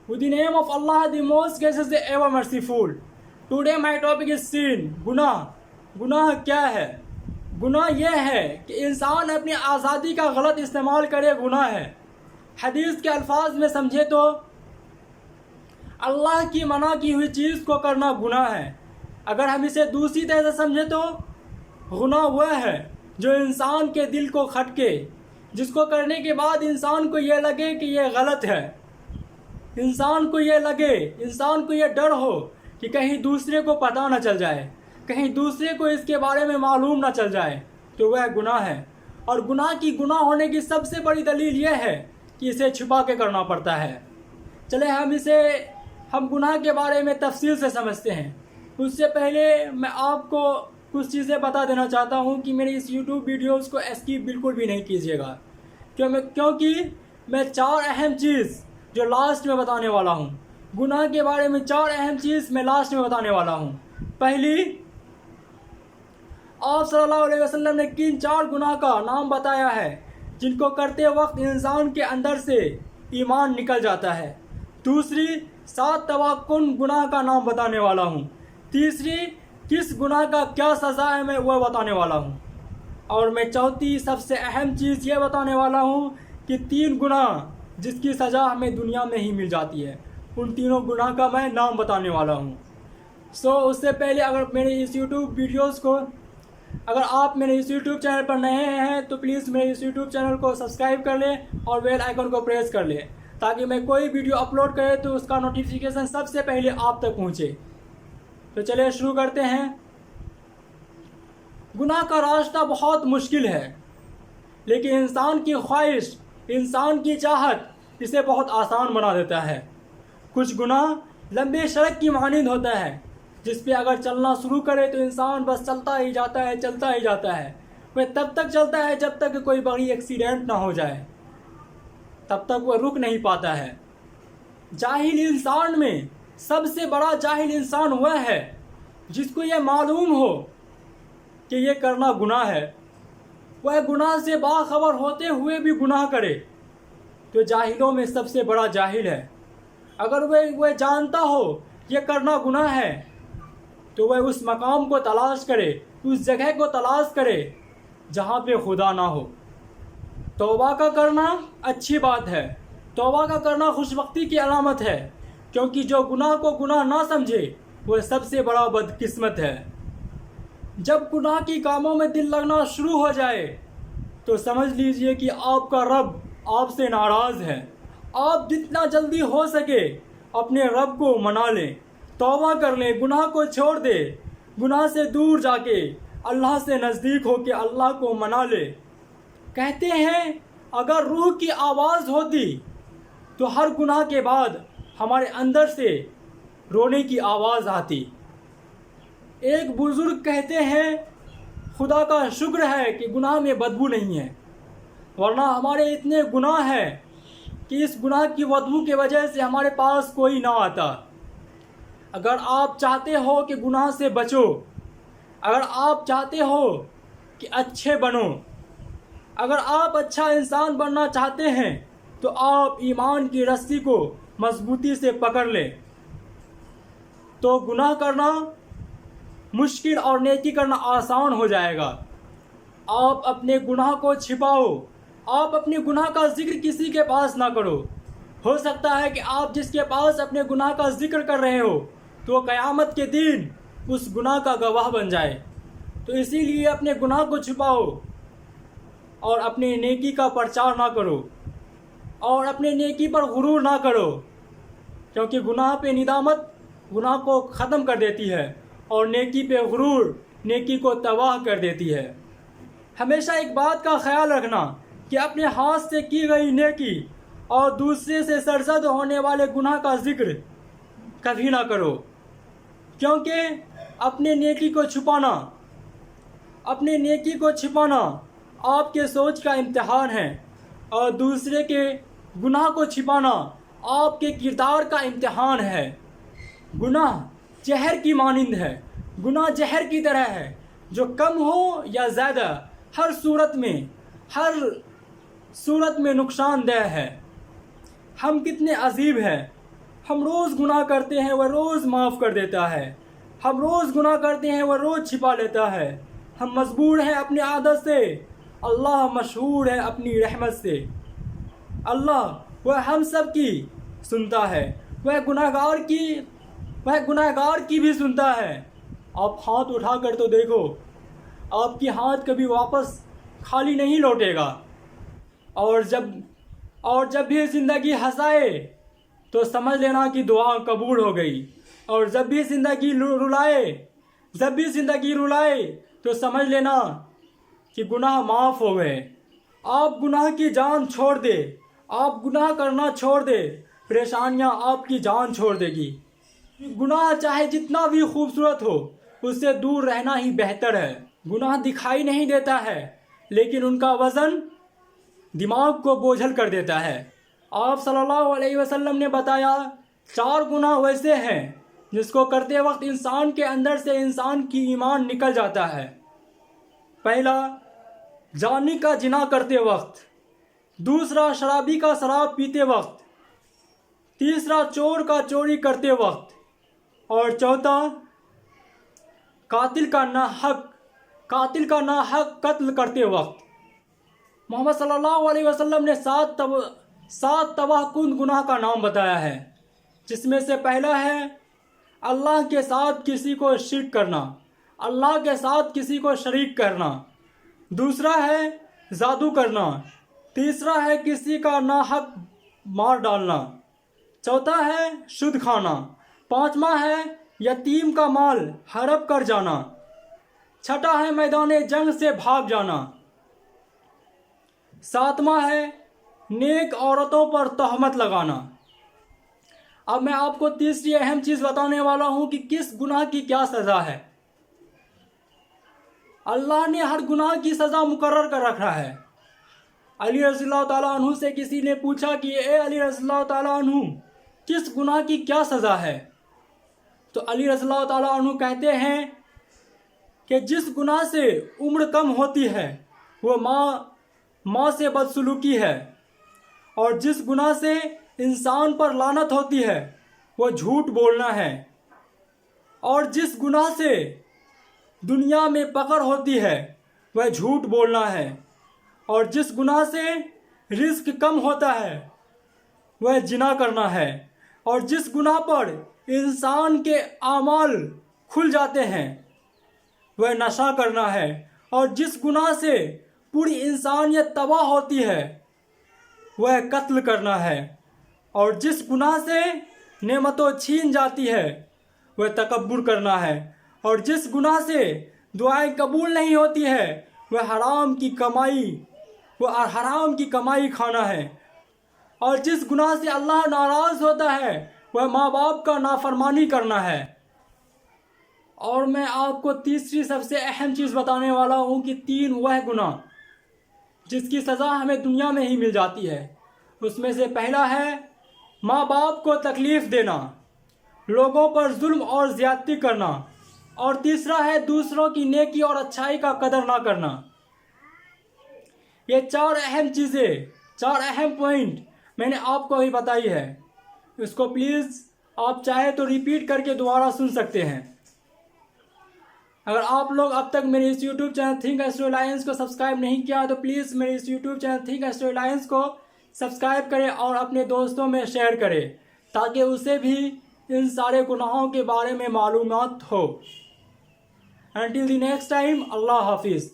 With the name of Allah, the most gracious, the ever merciful. Today my topic is sin. गुनाह. गुनाह क्या है? गुनाह यह है कि इंसान अपनी आज़ादी का गलत इस्तेमाल करे, गुनाह है. हदीस के अल्फाज में समझे तो अल्लाह की मना की हुई चीज़ को करना गुनाह है. अगर हम इसे दूसरी तरह से समझे तो गुनाह वह है जो इंसान के दिल को खटके, जिसको करने के बाद इंसान को ये लगे कि ये गलत है, इंसान को ये डर हो कि कहीं दूसरे को पता न चल जाए, कहीं दूसरे को इसके बारे में मालूम न चल जाए, तो वह गुनाह है. और गुनाह होने की सबसे बड़ी दलील यह है कि इसे छुपा के करना पड़ता है. चले हम गुनाह के बारे में तफसील से समझते हैं. उससे पहले मैं आपको कुछ चीज़ें बता देना चाहता हूँ कि मेरी इस YouTube वीडियोज़ को स्किप बिल्कुल भी नहीं कीजिएगा, क्योंकि मैं 4 अहम चीज़ जो लास्ट में बताने वाला हूँ, गुनाह के बारे में 4 अहम चीज़ मैं लास्ट में बताने वाला हूँ. पहली, आप सल्लल्लाहु अलैहि वसल्लम ने किन 4 गुनाह का नाम बताया है जिनको करते वक्त इंसान के अंदर से ईमान निकल जाता है. दूसरी, 7 तवाक्कुन गुनाह का नाम बताने वाला हूँ. तीसरी, किस गुनाह का क्या सज़ा है मैं वह बताने वाला हूँ. और मैं चौथी सबसे अहम चीज़ ये बताने वाला हूँ कि 3 गुनाह जिसकी सज़ा हमें दुनिया में ही मिल जाती है, उन तीनों गुनाह का मैं नाम बताने वाला हूँ. उससे पहले अगर आप मेरे इस YouTube चैनल पर नए हैं तो प्लीज़ मेरे इस YouTube चैनल को सब्सक्राइब कर लें और बेल आइकन को प्रेस कर लें, ताकि मैं कोई वीडियो अपलोड करे तो उसका नोटिफिकेशन सबसे पहले आप तक पहुँचे. तो चलिए शुरू करते हैं. गुनाह का रास्ता बहुत मुश्किल है, लेकिन इंसान की ख्वाहिश, इंसान की चाहत इसे बहुत आसान बना देता है. कुछ गुनाह लंबे सड़क की मानिंद होता है, जिस पे अगर चलना शुरू करे तो इंसान बस चलता ही जाता है. वह तब तक चलता है जब तक कोई बड़ी एक्सीडेंट ना हो जाए, तब तक वह रुक नहीं पाता है. जाहिल इंसान में सबसे बड़ा जाहिल इंसान वह है जिसको यह मालूम हो कि यह करना गुनाह है. वह गुनाह से बाखबर होते हुए भी गुनाह करे तो जाहिलों में सबसे बड़ा जाहिल है. अगर वह जानता हो यह करना गुनाह है तो वह उस मकाम को तलाश करे, उस जगह को तलाश करे जहाँ पे खुदा ना हो. तौबा का करना अच्छी बात है, तौबा का करना खुशबख्ती की अलामत है, क्योंकि जो गुनाह को गुनाह ना समझे वह सबसे बड़ा बदकिस्मत है. जब गुनाह की कामों में दिल लगना शुरू हो जाए तो समझ लीजिए कि आपका रब आपसे नाराज़ है. आप जितना जल्दी हो सके अपने रब को मना लें, तौबा कर लें, गुनाह को छोड़ दे, गुनाह से दूर जाके अल्लाह से नज़दीक होके अल्लाह को मना ले. कहते हैं अगर रूह की आवाज़ होती तो हर गुनाह के बाद हमारे अंदर से रोने की आवाज़ आती. एक बुज़ुर्ग कहते हैं खुदा का शुक्र है कि गुनाह में बदबू नहीं है, वरना हमारे इतने गुनाह हैं कि इस गुनाह की बदबू की वजह से हमारे पास कोई ना आता. अगर आप चाहते हो कि गुनाह से बचो, अगर आप चाहते हो कि अच्छे बनो, अगर आप अच्छा इंसान बनना चाहते हैं तो आप ईमान की रस्सी को मजबूती से पकड़ लें. तो गुनाह करना मुश्किल और नेकी करना आसान हो जाएगा. आप अपने गुनाह को छिपाओ, आप अपने गुनाह का जिक्र किसी के पास ना करो. हो सकता है कि आप जिसके पास अपने गुनाह का जिक्र कर रहे हो तो क़यामत के दिन उस गुनाह का गवाह बन जाए. तो इसीलिए अपने गुनाह को छुपाओ और अपने नेकी का प्रचार ना करो और अपने नेकी पर गुरूर ना करो, क्योंकि गुनाह पे निदामत गुनाह को ख़त्म कर देती है और नेकी पे गुरूर नेकी को तबाह कर देती है. हमेशा एक बात का ख्याल रखना कि अपने हाथ से की गई नेकी और दूसरे से सरजद होने वाले गुनाह का जिक्र कभी ना करो, क्योंकि अपने नेकी को छुपाना आपके सोच का इम्तिहान है और दूसरे के गुनाह को छिपाना आपके किरदार का इम्तिहान है. गुनाह जहर की मानिंद है, गुनाह जहर की तरह है जो कम हो या ज़्यादा हर सूरत में नुकसानदेह है. हम कितने अजीब हैं, ہم روز گناہ کرتے ہیں، وہ روز معاف کر دیتا ہے. ہم روز گناہ کرتے ہیں، وہ روز چھپا لیتا ہے. ہم مجبور ہیں اپنی عادت سے، اللہ مشہور ہے اپنی رحمت سے. اللہ وہ ہم سب کی سنتا ہے، وہ گناہگار کی بھی سنتا ہے. آپ ہاتھ اٹھا کر تو دیکھو، آپ کی ہاتھ کبھی واپس خالی نہیں لوٹے گا. اور جب بھی زندگی ہنسائے تو سمجھ لینا کہ دعا قبول ہو گئی. اور جب بھی زندگی رلائے تو سمجھ لینا کہ گناہ معاف ہو گئے. آپ گناہ کی جان چھوڑ دے، آپ گناہ کرنا چھوڑ دے، پریشانیاں آپ کی جان چھوڑ دے گی. گناہ چاہے جتنا بھی خوبصورت ہو، اس سے دور رہنا ہی بہتر ہے. گناہ دکھائی نہیں دیتا ہے، لیکن ان کا وزن دماغ کو بوجھل کر دیتا ہے. آپ صلی اللہ علیہ وسلم نے بتایا 4 گناہ ویسے ہیں جس کو کرتے وقت انسان کے اندر سے انسان کی ایمان نکل جاتا ہے. پہلا، زانی کا زنا کرتے وقت. دوسرا، شرابی کا شراب پیتے وقت. تیسرا، چور کا چوری کرتے وقت. اور چوتھا، قاتل کا ناحق قتل کرتے وقت. محمد صلی اللہ علیہ وسلم نے 7 تباہ کن گناہ کا نام بتایا ہے، جس میں سے پہلا ہے اللہ کے ساتھ کسی کو شرک کرنا، اللہ کے ساتھ کسی کو شریک کرنا. دوسرا ہے جادو کرنا. تیسرا ہے کسی کا ناحق مار ڈالنا. چوتھا ہے سود کھانا. پانچواں ہے یتیم کا مال ہڑپ کر جانا. چھٹا ہے میدان جنگ سے بھاگ جانا. ساتواں ہے نیک عورتوں پر تہمت لگانا. اب میں آپ کو تیسری اہم چیز بتانے والا ہوں کہ کس گناہ کی کیا سزا ہے. اللہ نے ہر گناہ کی سزا مقرر کر رکھا ہے. علی رضی اللہ تعالیٰ عنہ سے کسی نے پوچھا کہ اے علی رضی اللہ تعالیٰ عنہ، کس گناہ کی کیا سزا ہے؟ تو علی رضی اللہ تعالیٰ عنہ کہتے ہیں کہ جس گناہ سے عمر کم ہوتی ہے وہ ماں سے بدسلوکی ہے، اور جس گناہ سے انسان پر لعنت ہوتی ہے وہ جھوٹ بولنا ہے، اور جس گناہ سے دنیا میں پکڑ ہوتی ہے وہ جھوٹ بولنا ہے، اور جس گناہ سے رزق کم ہوتا ہے وہ زنا کرنا ہے، اور جس گناہ پر انسان کے اعمال کھل جاتے ہیں وہ نشہ کرنا ہے، اور جس گناہ سے پوری انسانیت تباہ ہوتی ہے وہ قتل کرنا ہے، اور جس گناہ سے نعمتوں چھین جاتی ہے وہ تکبر کرنا ہے، اور جس گناہ سے دعائیں قبول نہیں ہوتی ہے وہ حرام کی کمائی کھانا ہے، اور جس گناہ سے اللہ ناراض ہوتا ہے وہ ماں باپ کا نافرمانی کرنا ہے. اور میں آپ کو تیسری سب سے اہم چیز بتانے والا ہوں کہ 3 وہ گناہ جس کی سزا ہمیں دنیا میں ہی مل جاتی ہے. اس میں سے پہلا ہے ماں باپ کو تکلیف دینا، لوگوں پر ظلم اور زیادتی کرنا، اور تیسرا ہے دوسروں کی نیکی اور اچھائی کا قدر نہ کرنا. یہ 4 اہم چیزیں، 4 اہم پوائنٹ میں نے آپ کو ابھی بتائی ہے. اس کو پلیز آپ چاہے تو ریپیٹ کر کے دوبارہ سن سکتے ہیں. اگر آپ لوگ اب تک میرے اس YouTube channel Think Story Lines کو سبسکرائب نہیں کیا تو پلیز میرے اس YouTube channel Think Story Lines کو سبسکرائب کریں اور اپنے دوستوں میں شیئر کریں تاکہ اسے بھی ان سارے گناہوں کے بارے میں معلومات ہو. Until the next time, اللہ حافظ.